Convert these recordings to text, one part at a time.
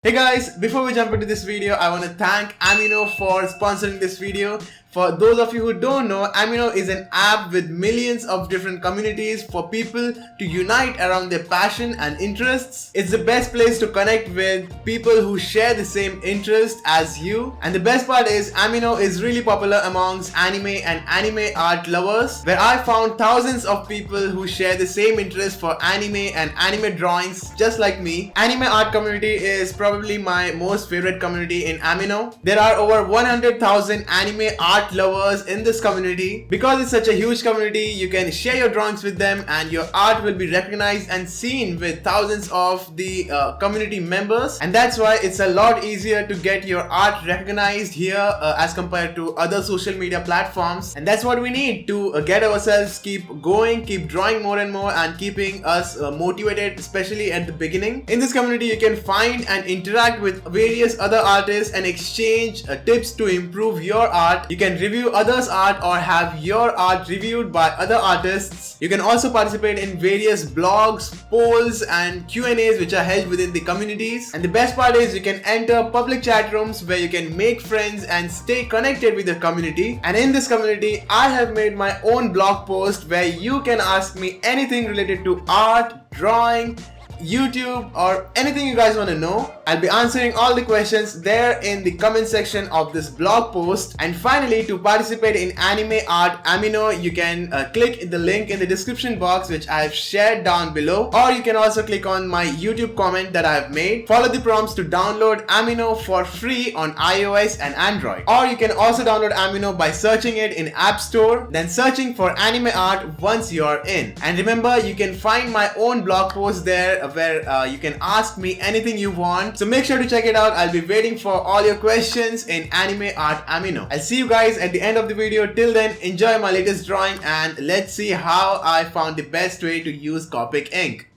Hey guys, before we jump into this video, I want to thank Amino for sponsoring this video. For those of you who don't know, Amino is an app with millions of different communities for people to unite around their passion and interests. It's the best place to connect with people who share the same interest as you. And the best part is Amino is really popular amongst anime and anime art lovers, where I found thousands of people who share the same interest for anime and anime drawings just like me. Anime art community is probably my most favorite community in Amino. There are over 100,000 anime art lovers in this community. Because it's such a huge community, you can share your drawings with them and your art will be recognized and seen with thousands of the community members, and that's why it's a lot easier to get your art recognized here as compared to other social media platforms. And that's what we need to get ourselves keep going, keep drawing more and more, and keeping us motivated, especially at the beginning. In this community you can find and interact with various other artists and exchange tips to improve your art. You can review others' art or have your art reviewed by other artists. You can also participate in various blogs, polls and Q&As which are held within the communities. And the best part is you can enter public chat rooms where you can make friends and stay connected with the community. And in this community, I have made my own blog post where you can ask me anything related to art, drawing, YouTube, or anything you guys want to know. I'll be answering all the questions there in the comment section of this blog post. And finally, to participate in anime art Amino, you can click the link in the description box which I have shared down below, or you can also click on my YouTube comment that I have made. Follow the prompts to download Amino for free on iOS and Android, or you can also download Amino by searching it in App Store, then searching for anime art once you're in. And remember, you can find my own blog post there where you can ask me anything you want. So make sure to check it out. I'll be waiting for all your questions in Anime Art Amino. I'll see you guys at the end of the video. Till then, enjoy my latest drawing and let's see how I found the best way to use Copic ink.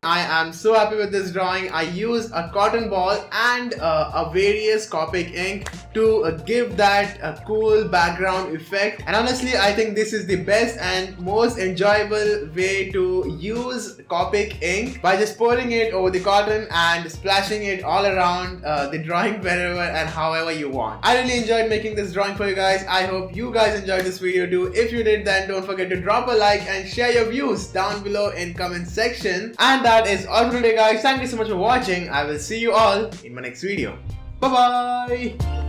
I am so happy with this drawing. I used a cotton ball and a various Copic ink to give that cool background effect. And honestly, I think this is the best and most enjoyable way to use Copic ink by just pouring it over the cotton and splashing it all around the drawing wherever and however you want. I really enjoyed making this drawing for you guys. I hope you guys enjoyed this video too. If you did, then don't forget to drop a like and share your views down below in comment section. And that is all for today, guys. Thank you so much for watching. I will see you all in my next video. Bye bye.